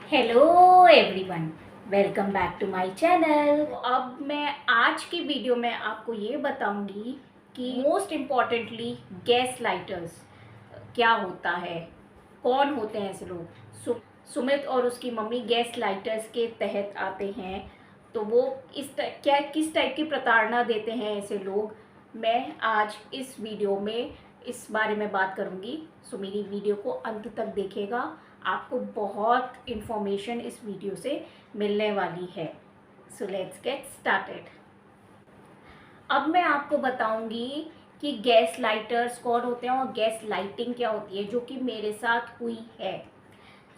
Hello everyone, welcome back to my channel. अब मैं आज की वीडियो में आपको ये बताऊंगी कि मोस्ट इम्पॉर्टेंटली गैस लाइटर्स क्या होता है, कौन होते हैं ऐसे लोग। सुमित और उसकी मम्मी गैस लाइटर्स के तहत आते हैं, तो वो किस टाइप की प्रताड़ना देते हैं ऐसे लोग, मैं आज इस वीडियो में इस बारे में बात करूंगी। सो मेरी वीडियो को अंत तक देखिएगा, आपको बहुत इन्फॉर्मेशन इस वीडियो से मिलने वाली है। So let's get started. अब मैं आपको बताऊंगी कि गैस लाइटर्स कौन होते हैं और गैस लाइटिंग क्या होती है, जो कि मेरे साथ हुई है।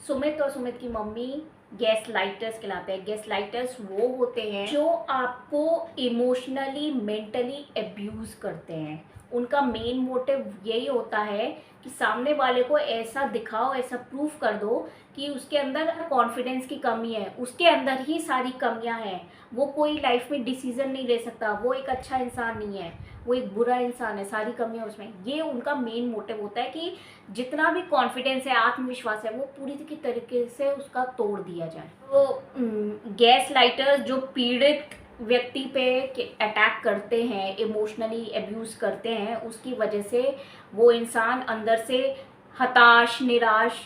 सुमित और सुमित की मम्मी गैस लाइटर्स कहलाते हैं। गैस लाइटर्स वो होते हैं जो आपको इमोशनली मेंटली अब्यूज करते हैं। उनका मेन मोटिव यही होता है कि सामने वाले को ऐसा दिखाओ, ऐसा प्रूफ कर दो कि उसके अंदर कॉन्फिडेंस की कमी है, उसके अंदर ही सारी कमियां हैं। वो कोई लाइफ में डिसीजन नहीं ले सकता, वो एक अच्छा इंसान नहीं है, वो एक बुरा इंसान है, सारी कमियां उसमें। ये उनका मेन मोटिव होता है कि जितना भी कॉन्फिडेंस है, आत्मविश्वास है, वो पूरी तरीके से उसका तोड़ दिया जाए। तो गैस लाइटर्स जो पीड़ित व्यक्ति पे अटैक करते हैं, इमोशनली अब्यूज करते हैं, उसकी वजह से वो इंसान अंदर से हताश, निराश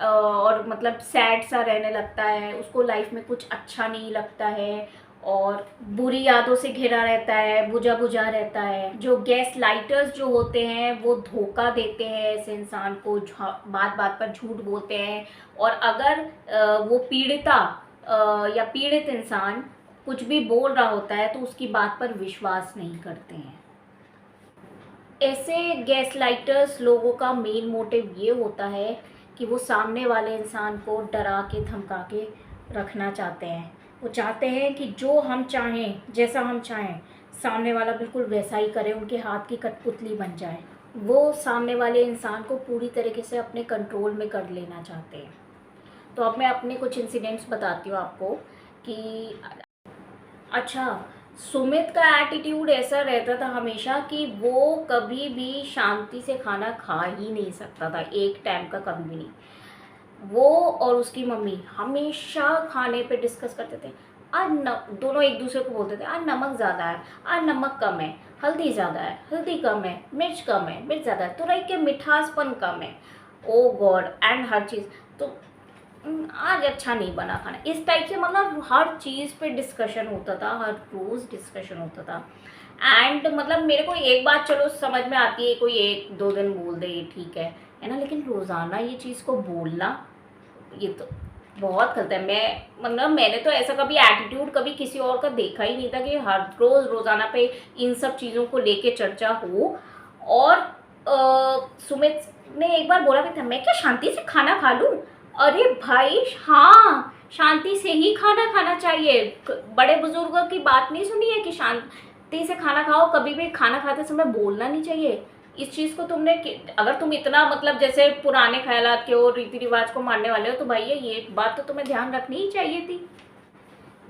और मतलब सैड सा रहने लगता है। उसको लाइफ में कुछ अच्छा नहीं लगता है और बुरी यादों से घिरा रहता है, बुझा बुझा रहता है। जो गैस लाइटर्स जो होते हैं वो धोखा देते हैं ऐसे इंसान को, बात बात पर झूठ बोलते हैं। और अगर वो पीड़िता या पीड़ित इंसान कुछ भी बोल रहा होता है तो उसकी बात पर विश्वास नहीं करते हैं। ऐसे गैस लाइटर्स लोगों का मेन मोटिव ये होता है कि वो सामने वाले इंसान को डरा के धमका के रखना चाहते हैं। वो चाहते हैं कि जो हम चाहें, जैसा हम चाहें, सामने वाला बिल्कुल वैसा ही करे, उनके हाथ की कठपुतली बन जाए। वो सामने वाले इंसान को पूरी तरीके से अपने कंट्रोल में कर लेना चाहते हैं। तो अब मैं अपने कुछ इंसिडेंट्स बताती हूँ आपको कि अच्छा, सुमित का एटीट्यूड ऐसा रहता था हमेशा कि वो कभी भी शांति से खाना खा ही नहीं सकता था, एक टाइम का कभी भी नहीं। वो और उसकी मम्मी हमेशा खाने पे डिस्कस करते थे। आज दोनों एक दूसरे को बोलते थे, आज नमक ज़्यादा है, आज नमक कम है, हल्दी ज़्यादा है, हल्दी कम है, मिर्च कम है, मिर्च ज़्यादा है, तुरई के मिठासपन कम है। ओ गॉड, एंड हर चीज़ तो आज अच्छा नहीं बना खाना, इस टाइप से मतलब हर चीज़ पे डिस्कशन होता था, हर रोज़ डिस्कशन होता था। एंड मतलब मेरे को एक बात चलो समझ में आती है, कोई एक दो दिन बोल दे ये ठीक है ना, लेकिन रोज़ाना ये चीज़ को बोलना, ये तो बहुत गलत है। मैंने तो ऐसा कभी एटीट्यूड कभी किसी और का देखा ही नहीं था कि हर रोज़ रोज़ाना पे इन सब चीज़ों को लेके चर्चा हो। और सुमित ने एक बार बोला भी था, मैं क्या शांति से खाना खा लूँ? अरे भाई हाँ, शांति से ही खाना खाना चाहिए। बड़े बुजुर्गों की बात नहीं सुनी है कि शांति से खाना खाओ, कभी भी खाना खाते समय बोलना नहीं चाहिए। इस चीज़ को तुमने, अगर तुम इतना मतलब जैसे पुराने ख्यालात के और रीति रिवाज को मानने वाले हो, तो भाई ये बात तो तुम्हें ध्यान रखनी ही चाहिए थी।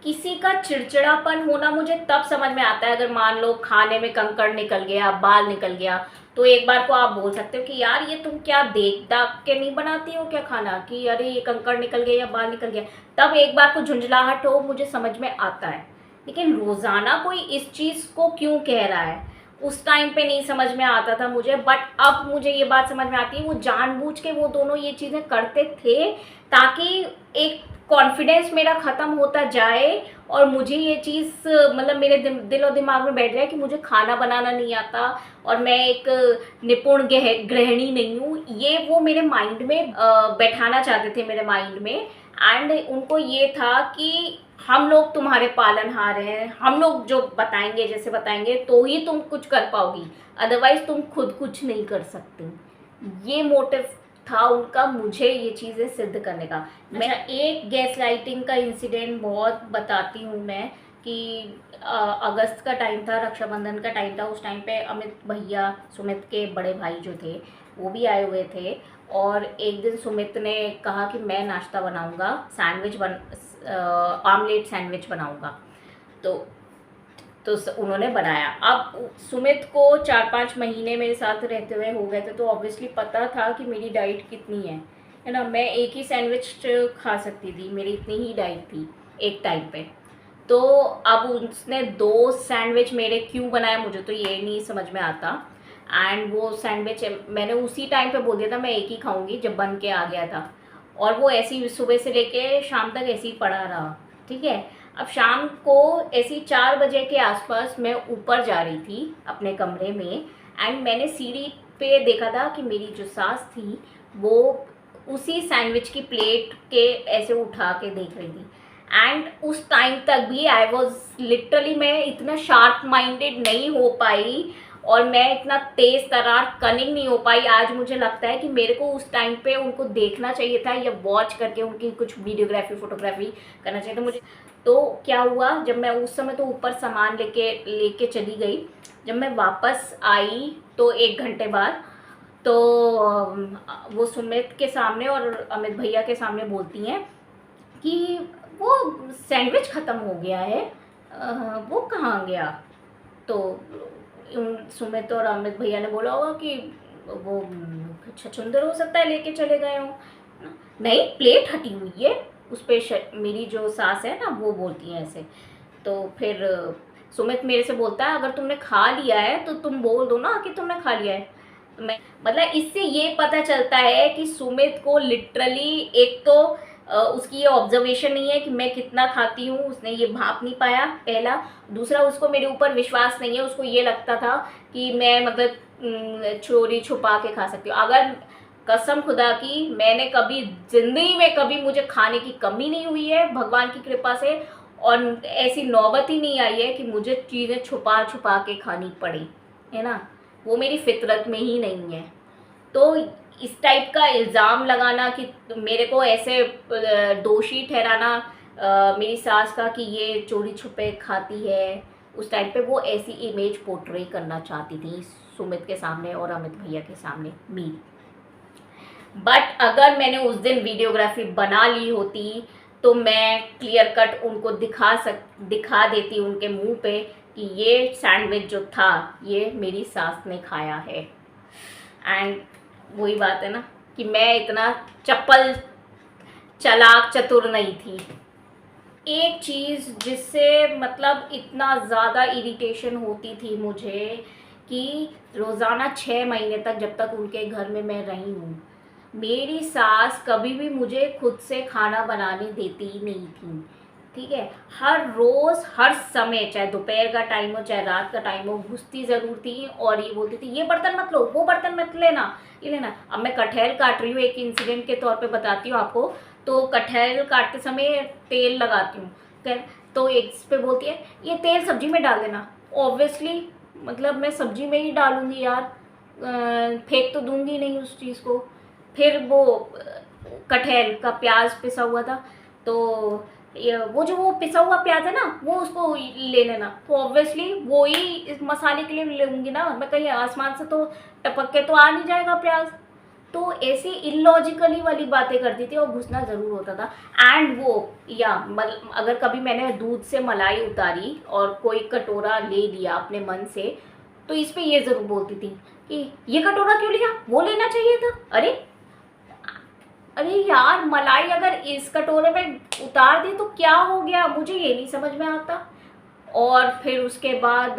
किसी का चिड़चिड़ापन होना मुझे तब समझ में आता है अगर मान लो खाने में कंकड़ निकल गया, बाल निकल गया, तो एक बार को आप बोल सकते हो कि यार ये तुम क्या देख दाख के नहीं बनाती हो क्या खाना, कि अरे ये कंकड़ निकल गया या बाल निकल गया। तब एक बार को झुंझलाहट हो, मुझे समझ में आता है। लेकिन रोज़ाना कोई इस चीज़ को क्यों कह रहा है, उस टाइम पे नहीं समझ में आता था मुझे, बट अब मुझे ये बात समझ में आती है। वो जानबूझ के वो दोनों ये चीज़ें करते थे ताकि एक कॉन्फिडेंस मेरा ख़त्म होता जाए और मुझे ये चीज़ मतलब मेरे दिल और दिमाग में बैठ जाए कि मुझे खाना बनाना नहीं आता और मैं एक निपुण गृहिणी नहीं हूँ। ये वो मेरे माइंड में बैठाना चाहते थे, मेरे माइंड में। एंड उनको ये था कि हम लोग तुम्हारे पालनहार हैं, हम लोग जो बताएंगे, जैसे बताएंगे तो ही तुम कुछ कर पाओगी, अदरवाइज तुम खुद कुछ नहीं कर सकती। ये मोटिव था उनका, मुझे ये चीज़ें सिद्ध करने का। मैं एक गैस लाइटिंग का इंसिडेंट बहुत बताती हूँ मैं कि अगस्त का टाइम था, रक्षाबंधन का टाइम था। उस टाइम पे अमित भैया, सुमित के बड़े भाई जो थे, वो भी आए हुए थे। और एक दिन सुमित ने कहा कि मैं नाश्ता बनाऊंगा, आमलेट सैंडविच बनाऊंगा। तो उन्होंने बनाया। अब सुमित को 4-5 महीने मेरे साथ रहते हुए हो गए थे, तो ऑब्वियसली पता था कि मेरी डाइट कितनी है है ना। मैं एक ही सैंडविच खा सकती थी, मेरी इतनी ही डाइट थी एक टाइम पे। तो अब उसने 2 सैंडविच मेरे क्यों बनाया मुझे तो ये नहीं समझ में आता। एंड वो सैंडविच मैंने उसी टाइम पे बोल दिया था मैं एक ही खाऊंगी जब बन के आ गया था, और वो ऐसे ही सुबह से लेके शाम तक ऐसे ही पड़ा रहा। ठीक है। अब शाम को ऐसे ही 4 बजे के आसपास मैं ऊपर जा रही थी अपने कमरे में, एंड मैंने सीढ़ी पे देखा था कि मेरी जो सास थी वो उसी सैंडविच की प्लेट के ऐसे उठा के देख रही थी। एंड उस टाइम तक भी आई वॉज लिटरली, मैं इतना शार्प माइंडेड नहीं हो पाई और मैं इतना तेज तरार कनिंग नहीं हो पाई। आज मुझे लगता है कि मेरे को उस टाइम पे उनको देखना चाहिए था या वॉच करके उनकी कुछ वीडियोग्राफी फोटोग्राफी करना चाहिए था मुझे। तो क्या हुआ, जब मैं उस समय तो ऊपर सामान लेके लेके चली गई, जब मैं वापस आई तो 1 घंटे बाद, तो वो सुमित के सामने और अमित भैया के सामने बोलती हैं कि वो सैंडविच ख़त्म हो गया है, वो कहाँ गया। तो सुमित और अमित भैया ने बोला होगा कि वो छछूंदर हो सकता है लेके चले गए हों। नहीं, प्लेट हटी हुई है उस पर, मेरी जो सास है ना वो बोलती हैं ऐसे। तो फिर सुमित मेरे से बोलता है अगर तुमने खा लिया है तो तुम बोल दो ना कि तुमने खा लिया है। मैं मतलब इससे ये पता चलता है कि सुमित को लिटरली एक तो उसकी ये ऑब्जर्वेशन नहीं है कि मैं कितना खाती हूँ, उसने ये भाप नहीं पाया पहला। दूसरा, उसको मेरे ऊपर विश्वास नहीं है, उसको ये लगता था कि मैं मतलब चोरी छुपा के खा सकती हूँ। अगर कसम खुदा की मैंने कभी ज़िंदगी में कभी मुझे खाने की कमी नहीं हुई है भगवान की कृपा से, और ऐसी नौबत ही नहीं आई है कि मुझे चीज़ें छुपा छुपा के खानी पड़ी, है ना। वो मेरी फितरत में ही नहीं है। तो इस टाइप का इल्ज़ाम लगाना कि मेरे को ऐसे दोषी ठहराना मेरी सास का कि ये चोरी छुपे खाती है, उस टाइप पे वो ऐसी इमेज पोर्ट्रे करना चाहती थी सुमित के सामने और अमित भैया के सामने मेरी। बट अगर मैंने उस दिन वीडियोग्राफी बना ली होती तो मैं क्लियर कट उनको दिखा देती उनके मुंह पे कि ये सैंडविच जो था ये मेरी सास ने खाया है। एंड वही बात है ना कि मैं इतना चपल चालाक चतुर नहीं थी। एक चीज़ जिससे मतलब इतना ज़्यादा इरिटेशन होती थी मुझे कि रोज़ाना 6 महीने तक जब तक उनके घर में मैं रही हूँ, मेरी सास कभी भी मुझे खुद से खाना बनाने देती ही नहीं थी। ठीक है। हर रोज़ हर समय, चाहे दोपहर का टाइम हो चाहे रात का टाइम हो, घुसती ज़रूर थी और ये बोलती थी ये बर्तन मत लो, वो बर्तन मत लेना, ये लेना। अब मैं कटहल काट रही हूँ, एक इंसिडेंट के तौर पे बताती हूँ आपको। तो कटहल काटते समय तेल लगाती हूँ, तो एक पे बोलती है ये तेल सब्जी में डाल देना। ऑब्वियसली मतलब मैं सब्जी में ही डालूँगी यार, फेंक तो दूंगी नहीं उस चीज़ को। फिर वो कटहल का प्याज पिसा हुआ था, तो वो पिसा हुआ प्याज है ना वो उसको ले लेना। तो ऑब्वियसली वो ही इस मसाले के लिए लूँगी ना मैं, कहीं आसमान से तो टपक के तो आ नहीं जाएगा प्याज। तो ऐसी इलॉजिकली वाली बातें करती थी और घुसना ज़रूर होता था। एंड वो अगर कभी मैंने दूध से मलाई उतारी और कोई कटोरा ले लिया अपने मन से, तो इस पे ये ज़रूर बोलती थी कि ये कटोरा क्यों लिया, वो लेना चाहिए था। अरे अरे यार, मलाई अगर इस कटोरे में उतार दी तो क्या हो गया, मुझे ये नहीं समझ में आता। और फिर उसके बाद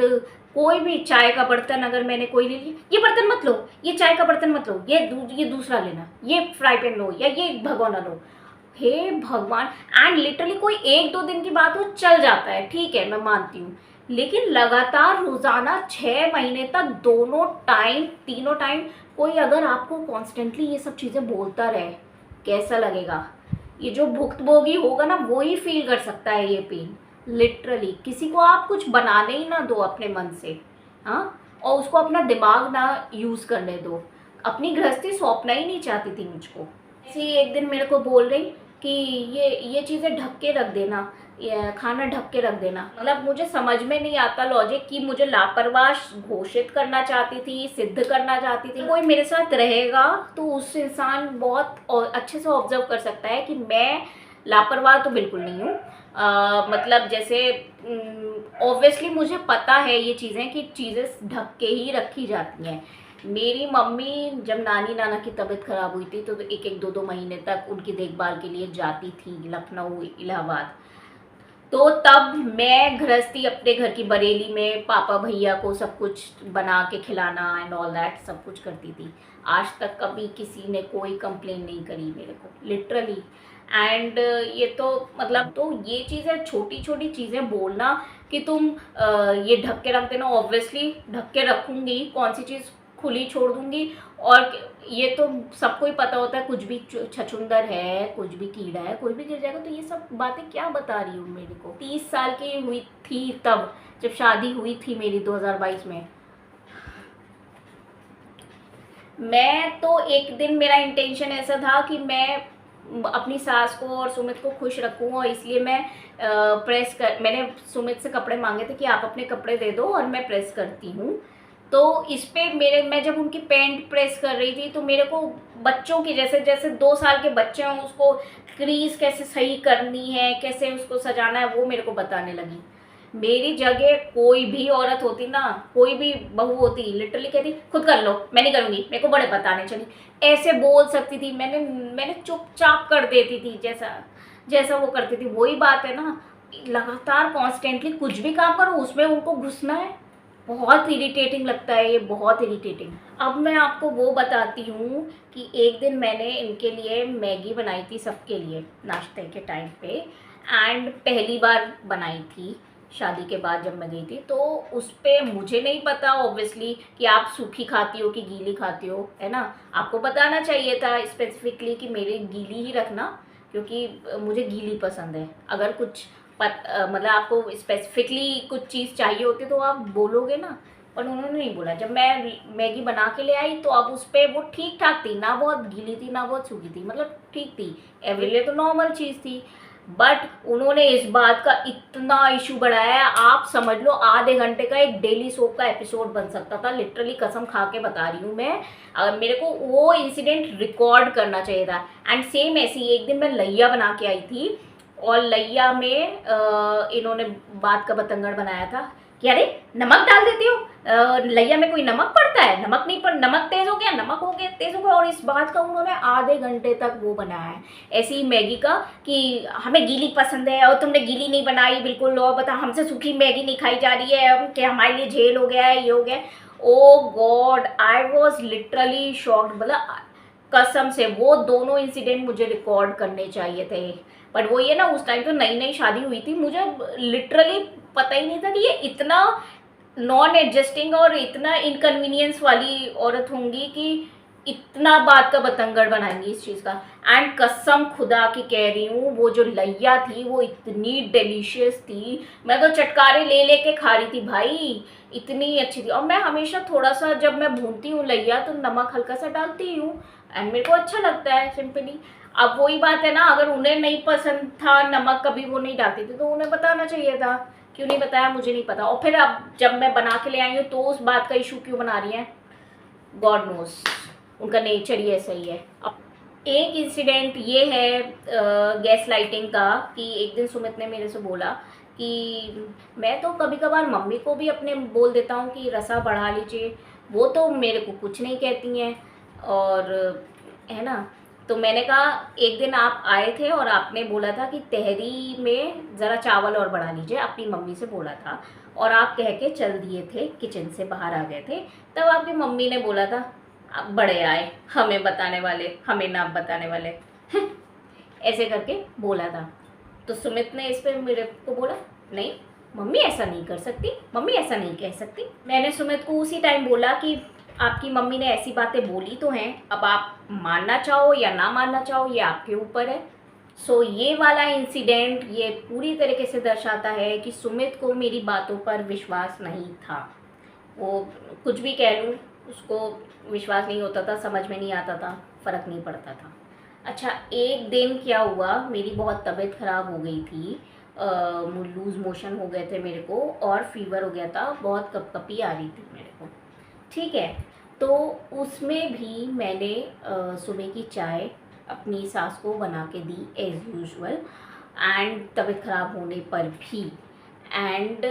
कोई भी चाय का बर्तन अगर मैंने कोई ले लिया, ये बर्तन मत लो, ये चाय का बर्तन मत लो, ये दूसरा लेना, ये फ्राई पैन लो या ये भगोना लो। हे भगवान। एंड लिटरली कोई 1-2 दिन की बात हो चल जाता है, ठीक है मैं मानती हूँ, लेकिन लगातार रोजाना 6 महीने तक दोनों टाइम तीनों टाइम कोई अगर आपको कॉन्स्टेंटली ये सब चीज़ें बोलता रहे, कैसा लगेगा। ये जो भुक्तभोगी होगा ना वो ही फील कर सकता है ये पेन। लिटरली किसी को आप कुछ बनाने ही ना दो अपने मन से, हाँ, और उसको अपना दिमाग ना यूज़ करने दो। अपनी गृहस्थी सौंपना ही नहीं चाहती थी मुझको। ऐसे ही एक दिन मेरे को बोल रही कि ये चीज़ें ढक के रख देना, ये खाना ढक के रख देना। मतलब मुझे समझ में नहीं आता लॉजिक कि मुझे लापरवाह घोषित करना चाहती थी, सिद्ध करना चाहती थी। कोई मेरे साथ रहेगा तो उस इंसान बहुत अच्छे से ऑब्जर्व कर सकता है कि मैं लापरवाह तो बिल्कुल नहीं हूँ। मतलब जैसे ऑब्वियसली मुझे पता है ये चीज़ें कि चीज़ें ढक के ही रखी जाती हैं, मेरी मम्मी जब नानी नाना की तबीयत ख़राब हुई थी तो एक एक दो दो महीने तक उनकी देखभाल के लिए जाती थी लखनऊ इलाहाबाद। तो तब मैं गृहस्थी अपने घर की बरेली में पापा भैया को सब कुछ बना के खिलाना एंड ऑल दैट सब कुछ करती थी। आज तक कभी किसी ने कोई कंप्लेन नहीं करी मेरे को लिटरली। एंड ये तो मतलब तो ये चीज़ें छोटी छोटी चीज़ें बोलना कि तुम ये ढक के रख देना, ऑब्वियसली ढक के रखूँगी, कौन सी चीज़ खुली छोड़ दूँगी। और ये तो सबको ही पता होता है, कुछ भी छछुंदर है, कुछ भी कीड़ा है, कोई भी गिर जाएगा। तो ये सब बातें क्या बता रही हूँ मेरे को। 30 साल की हुई थी तब जब शादी हुई थी मेरी 2022 में। मैं तो एक दिन मेरा इंटेंशन ऐसा था कि मैं अपनी सास को और सुमित को खुश रखूँ, और इसलिए मैं मैंने सुमित से कपड़े मांगे थे कि आप अपने कपड़े दे दो और मैं प्रेस करती हूँ। तो इस पे मैं जब उनकी पैंट प्रेस कर रही थी तो मेरे को बच्चों की जैसे जैसे 2 साल के बच्चे हों उसको क्रीज कैसे सही करनी है, कैसे उसको सजाना है, वो मेरे को बताने लगी। मेरी जगह कोई भी औरत होती ना, कोई भी बहू होती, लिटरली कहती खुद कर लो, मैं नहीं करूँगी, मेरे को बड़े बताने चली, ऐसे बोल सकती थी। मैंने चुपचाप कर देती थी, जैसा जैसा वो करती थी। वही बात है ना, लगातार कॉन्स्टेंटली कुछ भी काम करो उसमें उनको घुसना है, बहुत इरिटेटिंग लगता है ये, बहुत इरिटेटिंग। अब मैं आपको वो बताती हूँ कि एक दिन मैंने इनके लिए मैगी बनाई थी सबके लिए नाश्ते के टाइम पे, एंड पहली बार बनाई थी शादी के बाद जब मैं गई थी। तो उस पर मुझे नहीं पता ऑब्वियसली कि आप सूखी खाती हो कि गीली खाती हो, है ना। आपको बताना चाहिए था स्पेसिफिकली कि मेरे गीली ही रखना, क्योंकि मुझे गीली पसंद है। अगर कुछ मतलब आपको स्पेसिफिकली कुछ चीज़ चाहिए होती तो आप बोलोगे ना, पर उन्होंने नहीं बोला। जब मैं मैगी बना के ले आई तो अब उस पर वो ठीक ठाक थी, ना बहुत गीली थी ना बहुत सूखी थी, मतलब ठीक थी, एवरीडे तो नॉर्मल चीज़ थी। बट उन्होंने इस बात का इतना इशू बढ़ाया, आप समझ लो आधे घंटे का एक डेली सोप का एपिसोड बन सकता था, लिटरली कसम खा के बता रही हूँ मैं। मेरे को वो इंसिडेंट रिकॉर्ड करना चाहिए था। एंड सेम ऐसी एक दिन मैं लैया बना के आई थी, और लैया में इन्होंने बात का बतंगड़ बनाया था कि अरे नमक डाल देती हो, लैया में कोई नमक पड़ता है, नमक नहीं पर नमक तेज हो गया, नमक हो गया तेज हो गया। और इस बात का उन्होंने आधे घंटे तक वो बनाया है ऐसी ही मैगी का कि हमें गीली पसंद है और तुमने गीली नहीं बनाई बिल्कुल, और बता हमसे सूखी मैगी नहीं खाई जा रही है कि हमारे लिए झेल हो गया है, ये हो गया। Oh God, I was literally shocked. मतलब कसम से वो दोनों इंसिडेंट मुझे रिकॉर्ड करने चाहिए थे। बट वो ये ना, उस टाइम तो नई नई शादी हुई थी, मुझे लिटरली पता ही नहीं था कि ये इतना नॉन एडजस्टिंग और इतना इनकन्वीनियंस वाली औरत होंगी कि इतना बात का बतंगड़ बनाएंगी इस चीज़ का। एंड कसम खुदा की कह रही हूँ, वो जो लैया थी वो इतनी डिलीशियस थी, मैं तो चटकारे ले लेके खा रही थी भाई, इतनी अच्छी थी। और मैं हमेशा थोड़ा सा जब मैं भूनती हूँ लैया तो नमक हल्का सा डालती हूँ, एंड मेरे को अच्छा लगता है सिंपली। अब वही बात है ना, अगर उन्हें नहीं पसंद था नमक, कभी वो नहीं डालती थी, तो उन्हें बताना चाहिए था। क्यों नहीं बताया मुझे नहीं पता। और फिर अब जब मैं बना के ले आई हूँ तो उस बात का इशू क्यों बना रही है, गॉड नोस, उनका नेचर ही ऐसा ही है। अब एक इंसिडेंट ये है गैस लाइटिंग का, कि एक दिन सुमित ने मेरे से बोला कि मैं तो कभी कभार मम्मी को भी अपने बोल देता हूँ कि रसा बढ़ा लीजिए, वो तो मेरे को कुछ नहीं कहती हैं, और है ना। तो मैंने कहा एक दिन आप आए थे और आपने बोला था कि तहरी में ज़रा चावल और बढ़ा लीजिए, अपनी मम्मी से बोला था, और आप कह के चल दिए थे, किचन से बाहर आ गए थे। तब आपकी मम्मी ने बोला था अब बड़े आए हमें बताने वाले, हमें ना बताने वाले ऐसे करके बोला था। तो सुमित ने इस पर मेरे को बोला नहीं मम्मी ऐसा नहीं कर सकती, मम्मी ऐसा नहीं कह सकती। मैंने सुमित को उसी टाइम बोला कि आपकी मम्मी ने ऐसी बातें बोली तो हैं, अब आप मानना चाहो या ना मानना चाहो ये आपके ऊपर है। सो ये वाला इंसिडेंट ये पूरी तरीके से दर्शाता है कि सुमित को मेरी बातों पर विश्वास नहीं था। वो कुछ भी कह लूँ उसको विश्वास नहीं होता था, समझ में नहीं आता था, फ़र्क नहीं पड़ता था। अच्छा एक दिन क्या हुआ, मेरी बहुत तबीयत ख़राब हो गई थी, लूज़ मोशन हो गए थे मेरे को, और फीवर हो गया था, बहुत कपकपी आ रही थी मेरे को, ठीक है। तो उसमें भी मैंने सुबह की चाय अपनी सास को बना के दी एज़ यूजुअल, एंड तबीयत ख़राब होने पर भी। एंड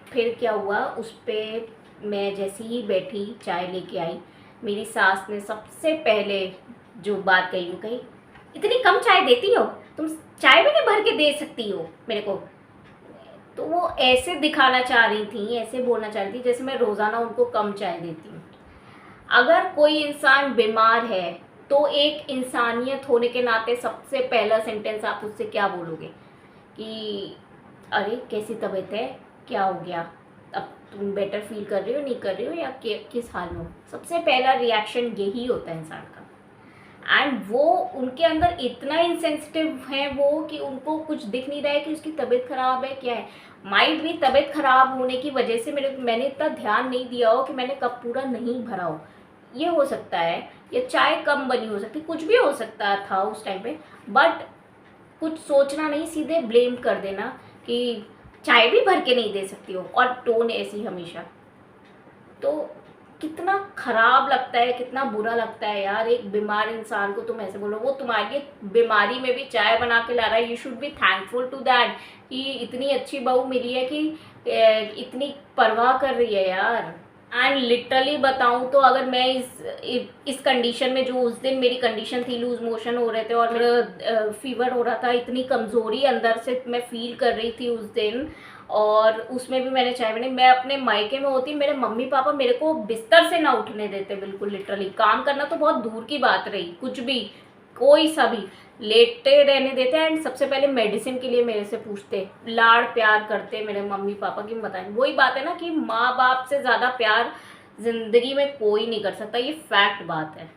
फिर क्या हुआ, उस पर मैं जैसे ही बैठी चाय लेके आई, मेरी सास ने सबसे पहले जो बात कही वो कही, इतनी कम चाय देती हो तुम, चाय भी नहीं भर के दे सकती हो मेरे को। तो वो ऐसे दिखाना चाह रही थी, ऐसे बोलना चाह रही थी जैसे मैं रोज़ाना उनको कम चाय देती हूँ। अगर कोई इंसान बीमार है तो एक इंसानियत होने के नाते सबसे पहला सेंटेंस आप उससे क्या बोलोगे कि अरे कैसी तबीयत है, क्या हो गया, अब तुम बेटर फील कर रही हो, नहीं कर रही हो, या किस हाल में हो। सबसे पहला रिएक्शन यही होता है इंसान का। एंड वो उनके अंदर इतना इंसेंसिटिव है वो कि उनको कुछ दिख नहीं रहा है कि उसकी तबीयत खराब है क्या है। माइट भी तबीयत खराब होने की वजह से मैंने इतना ध्यान नहीं दिया हो कि मैंने कप पूरा नहीं भरा हो, ये हो सकता है। या चाय कम बनी हो सकती, कुछ भी हो सकता था उस टाइम पे। बट कुछ सोचना नहीं, सीधे ब्लेम कर देना कि चाय भी भर के नहीं दे सकती हो, और टोन ऐसी हमेशा। तो कितना खराब लगता है, कितना बुरा लगता है यार, एक बीमार इंसान को तुम ऐसे बोलो। वो तुम्हारी बीमारी में भी चाय बना के ला रहा है, you should be thankful to that कि इतनी अच्छी बहू मिली है कि इतनी परवाह कर रही है यार। एंड लिटरली बताऊं तो अगर मैं इस कंडीशन में, जो उस दिन मेरी कंडीशन थी, लूज मोशन हो रहे थे और मेरा फीवर हो रहा था, इतनी कमज़ोरी अंदर से मैं फील कर रही थी उस दिन, और उसमें भी मैंने चाय बनाई। मैं अपने मायके में होती, मेरे मम्मी पापा मेरे को बिस्तर से ना उठने देते बिल्कुल, लिटरली काम करना तो बहुत दूर की बात रही, कुछ भी कोई सा भी लेटे रहने देते। एंड सबसे पहले मेडिसिन के लिए मेरे से पूछते, लाड़ प्यार करते मेरे मम्मी पापा की। बताएं, वही बात है ना कि माँ बाप से ज़्यादा प्यार ज़िंदगी में कोई नहीं कर सकता, ये फैक्ट बात है।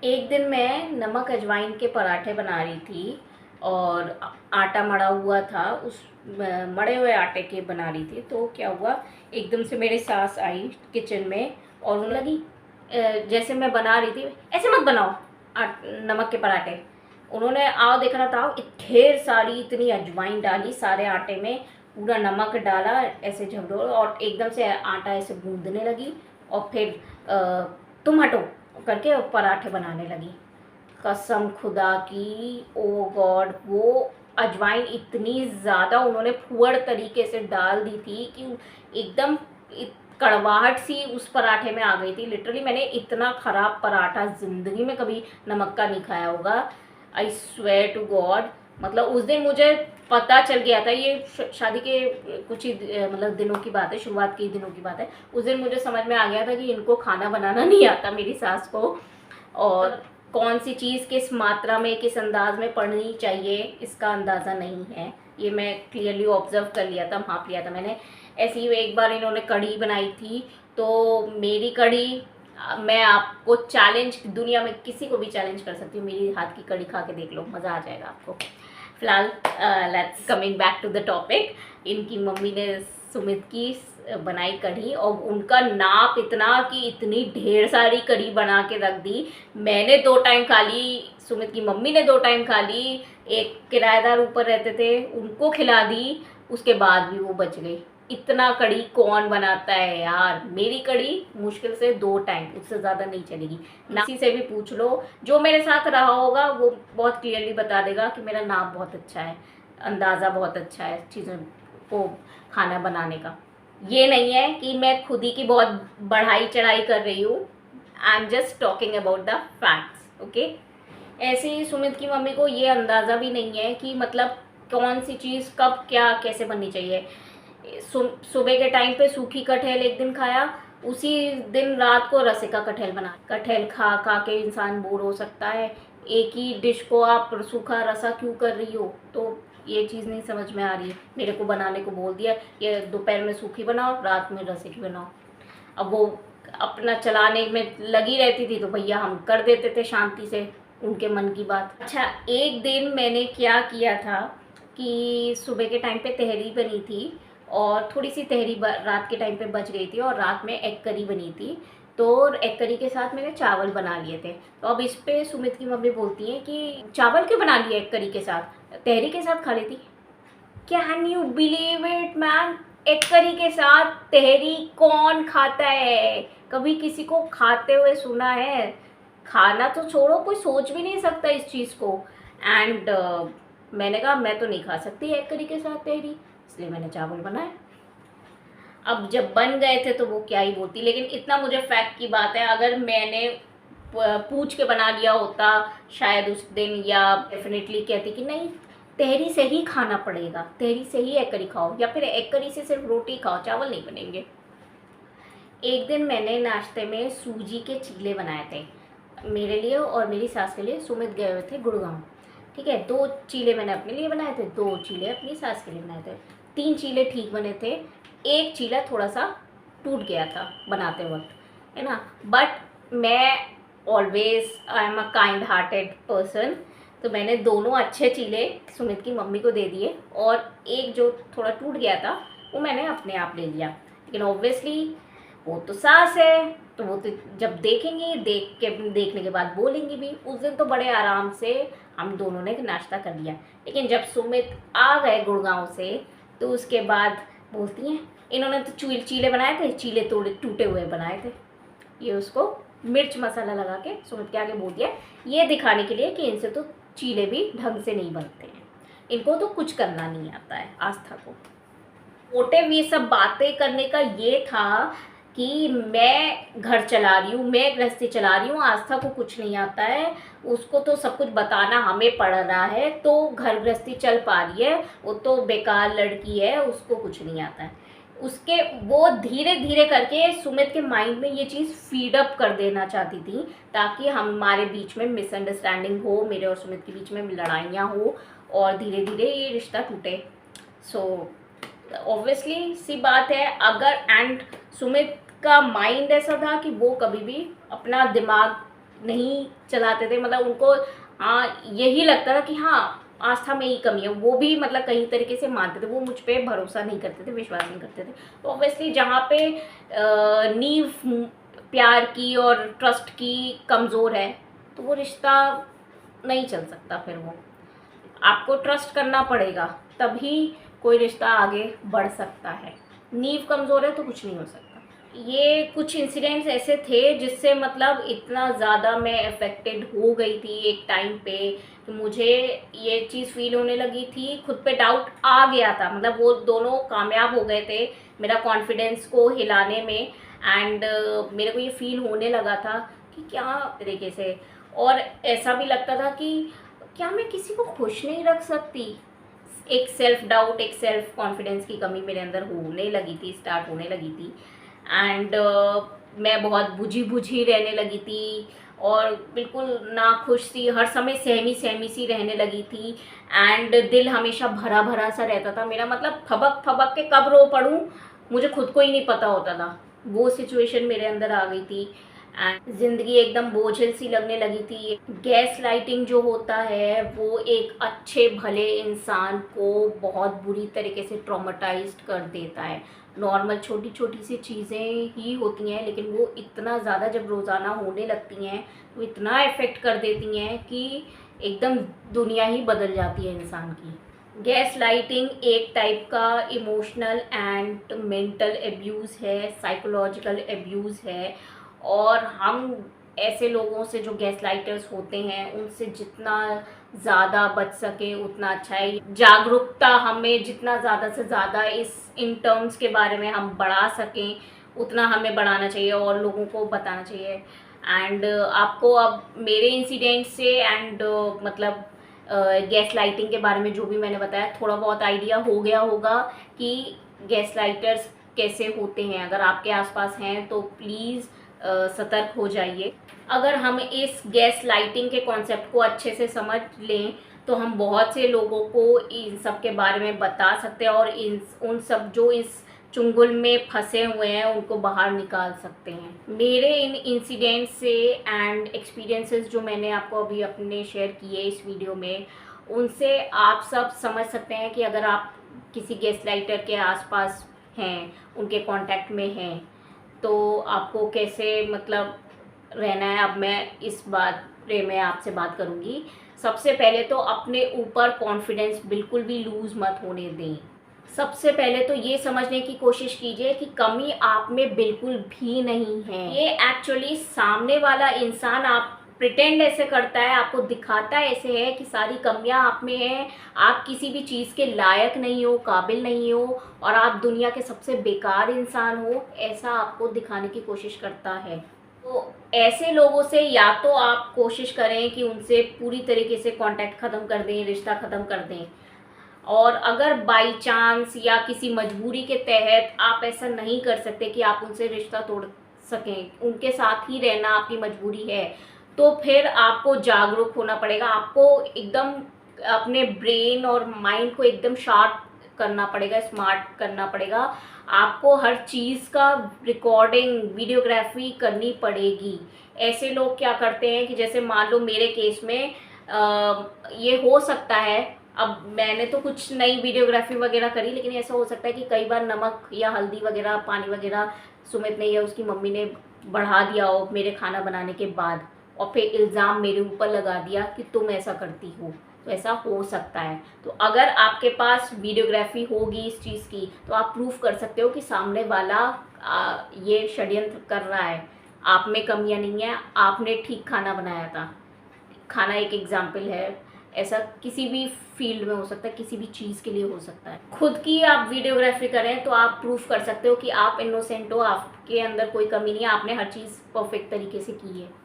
एक दिन मैं नमक अजवाइन के पराठे बना रही थी और आटा मड़ा हुआ था, उस मड़े हुए आटे के बना रही थी। तो क्या हुआ, एकदम से मेरी सास आई किचन में और उन्हें लगी जैसे मैं बना रही थी, ऐसे मत बनाओ नमक के पराठे। उन्होंने आओ देखा ना, था ढेर सारी इतनी अजवाइन डाली सारे आटे में, पूरा नमक डाला, ऐसे झगड़ो और एकदम से आटा ऐसे गूंदने लगी, और फिर तुम हटो करके पराठे बनाने लगी। कसम खुदा की, ओ गॉड, वो अजवाइन इतनी ज़्यादा उन्होंने फुअड़ तरीके से डाल दी थी कि एकदम कड़वाहट सी उस पराठे में आ गई थी। लिटरली मैंने इतना ख़राब पराठा ज़िंदगी में कभी नमक का नहीं खाया होगा, आई स्वेयर टू गॉड। मतलब उस दिन मुझे पता चल गया था, ये शादी के कुछ ही मतलब दिनों की बात है, शुरुआत के दिनों की बात है। उस दिन मुझे समझ में आ गया था कि इनको खाना बनाना नहीं आता, मेरी सास को, और कौन सी चीज़ किस मात्रा में, किस अंदाज में पड़नी चाहिए इसका अंदाज़ा नहीं है। ये मैं क्लियरली ऑब्जर्व कर लिया था, भांप लिया था मैंने। ऐसे ही एक बार इन्होंने कढ़ी बनाई थी, तो मेरी कढ़ी, मैं आपको चैलेंज, दुनिया में किसी को भी चैलेंज कर सकती हूँ, मेरी हाथ की कढ़ी खा के देख लो, मज़ा आ जाएगा आपको। फिलहाल let's coming back to the topic. इनकी मम्मी ने सुमित की बनाई कढ़ी, और उनका नाप इतना कि इतनी ढेर सारी कढ़ी बना के रख दी। मैंने 2 टाइम खा ली, सुमित की मम्मी ने 2 टाइम खा ली, एक किराएदार ऊपर रहते थे उनको खिला दी, उसके बाद भी वो बच गई। इतना कढ़ी कौन बनाता है यार। मेरी कढ़ी मुश्किल से 2 टाइम, उससे ज़्यादा नहीं चलेगी। ना किसी से भी पूछ लो, जो मेरे साथ रहा होगा वो बहुत क्लियरली बता देगा कि मेरा नाप बहुत अच्छा है, अंदाज़ा बहुत अच्छा है चीज़ों को खाना बनाने का। ये नहीं है कि मैं खुद ही की बहुत बढ़ाई चढ़ाई कर रही हूँ, I am just talking about the facts, okay. ऐसे ही सुमित की मम्मी को ये अंदाज़ा भी नहीं है कि मतलब कौन सी चीज़ कब क्या कैसे बननी चाहिए। सुबह के टाइम पे सूखी कटहल एक दिन खाया, उसी दिन रात को रसे का कटहल बना। कटहल खा खा के इंसान बोर हो सकता है, एक ही डिश को आप सूखा रसा क्यों कर रही हो। तो ये चीज़ नहीं समझ में आ रही है। मेरे को बनाने को बोल दिया, ये दोपहर में सूखी बनाओ, रात में रसे की बनाओ। अब वो अपना चलाने में लगी रहती थी, तो भैया हम कर देते थे शांति से उनके मन की बात। अच्छा, एक दिन मैंने क्या किया था कि सुबह के टाइम पे तहरी बनी थी, और थोड़ी सी तहरी रात के टाइम पे बच गई थी, और रात में एग करी बनी थी, तो एग करी के साथ मैंने चावल बना लिए थे। तो अब इस पे सुमित की मम्मी बोलती हैं कि चावल क्यों बना लिए एग करी के साथ, तहरी के साथ खा लेती। Can you believe it man, egg curry के साथ तहरी कौन खाता है, कभी किसी को खाते हुए सुना है। खाना तो छोड़ो, कोई सोच भी नहीं सकता इस चीज़ को। एंड मैंने कहा मैं तो नहीं खा सकती एग करी के साथ तहरी, इसलिए मैंने चावल बनाए। अब जब बन गए थे तो वो क्या ही बोलती, लेकिन इतना मुझे फैक्ट की बात है, अगर मैंने पूछ के बना लिया होता शायद उस दिन, या डेफिनेटली कहती कि नहीं तहरी से ही खाना पड़ेगा, तहरी से ही एग करी खाओ, या फिर एग करी से सिर्फ रोटी खाओ, चावल नहीं बनेंगे। एक दिन मैंने नाश्ते में सूजी के चीले बनाए थे मेरे लिए और मेरी सास के लिए। सुमित गए हुए थे गुड़गांव, ठीक है। 2 चीले मैंने अपने लिए बनाए थे, 2 चीले अपनी सास के लिए बनाए थे। 3 चीले ठीक बने थे, 1 चीला थोड़ा सा टूट गया था बनाते वक्त, है ना। बट मैं always I am a kind hearted person, तो मैंने दोनों अच्छे चीले सुमित की मम्मी को दे दिए और एक जो थोड़ा टूट गया था वो मैंने अपने आप ले लिया। लेकिन ऑब्वियसली वो तो सास है, तो वो तो जब देखेंगी देखने के बाद बोलेंगी भी। उस दिन तो बड़े आराम से हम दोनों ने नाश्ता कर लिया। लेकिन जब सुमित आ गए गुड़गांव से तो उसके बाद बोलती हैं इन्होंने तो चीले बनाए थे, चीले टूटे हुए बनाए थे। ये उसको मिर्च मसाला लगा के सुमित के आगे बोल दिया, ये दिखाने के लिए कि इनसे तो चीले भी ढंग से नहीं बनते हैं, इनको तो कुछ करना नहीं आता है आस्था को। मोटिव ये सब बातें करने का ये था कि मैं घर चला रही हूँ, मैं गृहस्थी चला रही हूँ, आस्था को कुछ नहीं आता है, उसको तो सब कुछ बताना हमें पड़ रहा है, तो घर गृहस्थी चल पा रही है, वो तो बेकार लड़की है, उसको कुछ नहीं आता है। उसके वो धीरे धीरे करके सुमित के माइंड में ये चीज़ फीड अप कर देना चाहती थी ताकि हमारे बीच में मिसअंडरस्टैंडिंग हो, मेरे और सुमित के बीच में लड़ाइयाँ हो और धीरे धीरे ये रिश्ता टूटे। सो ऑब्वियसली सी बात है, अगर एंड सुमित का माइंड ऐसा था कि वो कभी भी अपना दिमाग नहीं चलाते थे, मतलब उनको हाँ यही लगता था कि हाँ आस्था में ही कमी है, वो भी मतलब कई तरीके से मानते थे, वो मुझ पे भरोसा नहीं करते थे, विश्वास नहीं करते थे। तो ऑब्वियसली जहाँ पे नींव प्यार की और ट्रस्ट की कमज़ोर है तो वो रिश्ता नहीं चल सकता। फिर वो आपको ट्रस्ट करना पड़ेगा, तभी कोई रिश्ता आगे बढ़ सकता है। नींव कमज़ोर है तो कुछ नहीं हो सकता। ये कुछ इंसिडेंट्स ऐसे थे जिससे मतलब इतना ज़्यादा मैं अफेक्टेड हो गई थी एक टाइम पे कि मुझे ये चीज़ फील होने लगी थी, खुद पे डाउट आ गया था। मतलब वो दोनों कामयाब हो गए थे मेरा कॉन्फिडेंस को हिलाने में, एंड मेरे को ये फील होने लगा था कि क्या तरीके से, और ऐसा भी लगता था कि क्या मैं किसी को खुश नहीं रख सकती। एक सेल्फ डाउट, एक सेल्फ कॉन्फिडेंस की कमी मेरे अंदर होने लगी थी, स्टार्ट होने लगी थी। एंड मैं बहुत बुझी बुझी रहने लगी थी और बिल्कुल ना खुश थी, हर समय सहमी सहमी सी रहने लगी थी, एंड दिल हमेशा भरा भरा सा रहता था मेरा। मतलब थबक थबक के कब रो पड़ूँ मुझे खुद को ही नहीं पता होता था, वो सिचुएशन मेरे अंदर आ गई थी। एंड ज़िंदगी एकदम बोझिल सी लगने लगी थी। गैस लाइटिंग जो होता है वो एक अच्छे भले इंसान को बहुत बुरी तरीके से ट्रॉमेटाइज्ड कर देता है। नॉर्मल छोटी छोटी सी चीज़ें ही होती हैं, लेकिन वो इतना ज़्यादा जब रोज़ाना होने लगती हैं वो इतना इफ़ेक्ट कर देती हैं कि एकदम दुनिया ही बदल जाती है इंसान की। गैस लाइटिंग एक टाइप का इमोशनल एंड मेंटल एब्यूज़ है, साइकोलॉजिकल एब्यूज़ है, और हम ऐसे लोगों से जो गैस लाइटर्स होते हैं उनसे जितना ज़्यादा बच सके उतना अच्छा है। जागरूकता हमें जितना ज़्यादा से ज़्यादा इन टर्म्स के बारे में हम बढ़ा सकें उतना हमें बढ़ाना चाहिए और लोगों को बताना चाहिए। एंड आपको अब मेरे इंसिडेंट से एंड मतलब गैस लाइटिंग के बारे में जो भी मैंने बताया थोड़ा बहुत आइडिया हो गया होगा कि गैस लाइटर्स कैसे होते हैं। अगर आपके आसपास हैं तो प्लीज़ सतर्क हो जाइए। अगर हम इस गैस लाइटिंग के कॉन्सेप्ट को अच्छे से समझ लें तो हम बहुत से लोगों को इन सब के बारे में बता सकते हैं और उन सब जो इस चुंगल में फंसे हुए हैं उनको बाहर निकाल सकते हैं। मेरे इन इंसिडेंट से एंड एक्सपीरियंसेस जो मैंने आपको अभी अपने शेयर किए इस वीडियो में, उनसे आप सब समझ सकते हैं कि अगर आप किसी गैस लाइटर के आसपास हैं, उनके कांटेक्ट में हैं, तो आपको कैसे मतलब रहना है। अब मैं इस बारे में आपसे बात करूँगी। सबसे पहले तो अपने ऊपर कॉन्फिडेंस बिल्कुल भी लूज़ मत होने दें। सबसे पहले तो ये समझने की कोशिश कीजिए कि कमी आप में बिल्कुल भी नहीं है। ये एक्चुअली सामने वाला इंसान आप प्रिटेंड ऐसे करता है, आपको दिखाता ऐसे है कि सारी कमियां आप में हैं, आप किसी भी चीज़ के लायक नहीं हो, काबिल नहीं हो और आप दुनिया के सबसे बेकार इंसान हो, ऐसा आपको दिखाने की कोशिश करता है। तो ऐसे लोगों से या तो आप कोशिश करें कि उनसे पूरी तरीके से कांटेक्ट ख़त्म कर दें, रिश्ता ख़त्म कर दें। और अगर बाई चांस या किसी मजबूरी के तहत आप ऐसा नहीं कर सकते कि आप उनसे रिश्ता तोड़ सकें, उनके साथ ही रहना आपकी मजबूरी है, तो फिर आपको जागरूक होना पड़ेगा। आपको एकदम अपने ब्रेन और माइंड को एकदम शार्प करना पड़ेगा, स्मार्ट करना पड़ेगा। आपको हर चीज़ का रिकॉर्डिंग, वीडियोग्राफी करनी पड़ेगी। ऐसे लोग क्या करते हैं कि जैसे मान लो मेरे केस में ये हो सकता है, अब मैंने तो कुछ नई वीडियोग्राफी वगैरह करी, लेकिन ऐसा हो सकता है कि कई बार नमक या हल्दी वगैरह, पानी वगैरह सुमित ने या उसकी मम्मी ने बढ़ा दिया हो मेरे खाना बनाने के बाद, और फिर इल्ज़ाम मेरे ऊपर लगा दिया कि तुम ऐसा करती हो। तो ऐसा हो सकता है। तो अगर आपके पास वीडियोग्राफी होगी इस चीज़ की, तो आप प्रूफ कर सकते हो कि सामने वाला ये षड्यंत्र कर रहा है, आप में कमियां नहीं है, आपने ठीक खाना बनाया था। खाना एक एग्जाम्पल है, ऐसा किसी भी फील्ड में हो सकता है, किसी भी चीज़ के लिए हो सकता है। खुद की आप वीडियोग्राफी करें तो आप प्रूफ कर सकते हो कि आप इनोसेंट हो, आपके अंदर कोई कमी नहीं है, आपने हर चीज़ परफेक्ट तरीके से की है।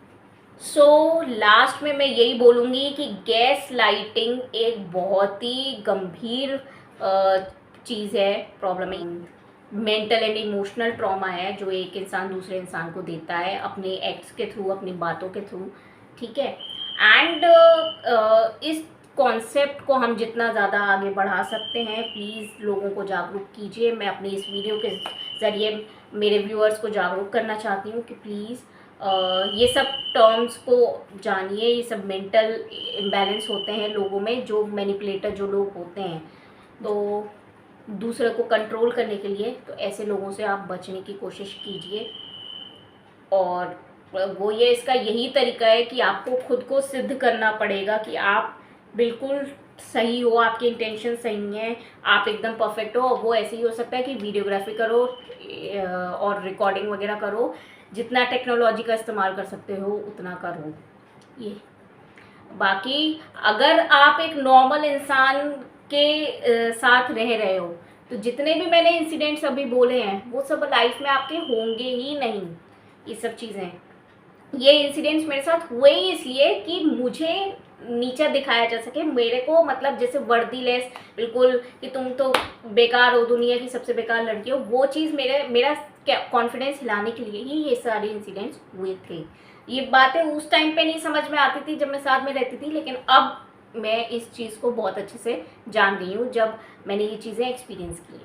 लास्ट में मैं यही बोलूँगी कि गैस लाइटिंग एक बहुत ही गंभीर चीज़ है, प्रॉब्लम है, मेंटल एंड इमोशनल ट्रॉमा है जो एक इंसान दूसरे इंसान को देता है अपने एक्ट्स के थ्रू, अपनी बातों के थ्रू, ठीक है। एंड इस कॉन्सेप्ट को हम जितना ज़्यादा आगे बढ़ा सकते हैं, प्लीज़ लोगों को जागरूक कीजिए। मैं अपनी इस वीडियो के ज़रिए मेरे व्यूअर्स को जागरूक करना चाहती हूँ कि प्लीज़ ये सब टर्म्स को जानिए। ये सब मेंटल इम्बैलेंस होते हैं लोगों में, जो मैनिपुलेटर जो लोग होते हैं, तो दूसरे को कंट्रोल करने के लिए, तो ऐसे लोगों से आप बचने की कोशिश कीजिए। और वो ये इसका यही तरीका है कि आपको खुद को सिद्ध करना पड़ेगा कि आप बिल्कुल सही हो, आपकी इंटेंशन सही है, आप एकदम परफेक्ट हो। और वो ऐसे ही हो सकता है कि वीडियोग्राफी करो और रिकॉर्डिंग वगैरह करो, जितना टेक्नोलॉजी का इस्तेमाल कर सकते हो उतना करो। ये बाकी अगर आप एक नॉर्मल इंसान के साथ रह रहे हो, तो जितने भी मैंने इंसिडेंट्स अभी बोले हैं वो सब लाइफ में आपके होंगे ही नहीं। ये सब चीज़ें, ये इंसिडेंट्स मेरे साथ हुए ही इसलिए कि मुझे नीचा दिखाया जा सके, मेरे को मतलब जैसे वर्दीलेस बिल्कुल कि तुम तो बेकार हो, दुनिया की सबसे बेकार लड़की हो, वो चीज़ मेरा कॉन्फिडेंस हिलाने के लिए ही ये सारे इंसिडेंट्स हुए थे। ये बातें उस टाइम पे नहीं समझ में आती थी जब मैं साथ में रहती थी, लेकिन अब मैं इस चीज़ को बहुत अच्छे से जान गई हूँ जब मैंने ये चीज़ें एक्सपीरियंस की।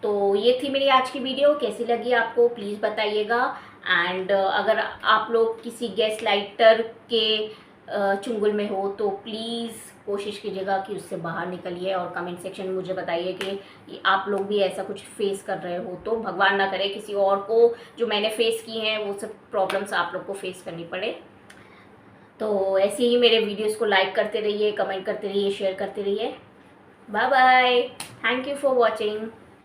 तो ये थी मेरी आज की वीडियो, कैसी लगी आपको प्लीज़ बताइएगा। एंड अगर आप लोग किसी गैस लाइटर के चुंगल में हो तो प्लीज़ कोशिश कीजिएगा कि उससे बाहर निकलिए, और कमेंट सेक्शन में मुझे बताइए कि आप लोग भी ऐसा कुछ फेस कर रहे हो, तो भगवान ना करे किसी और को जो मैंने फेस की हैं वो सब प्रॉब्लम्स आप लोग को फेस करनी पड़े। तो ऐसे ही मेरे वीडियोस को लाइक करते रहिए, कमेंट करते रहिए, शेयर करते रहिए। Bye bye, thank you for watching.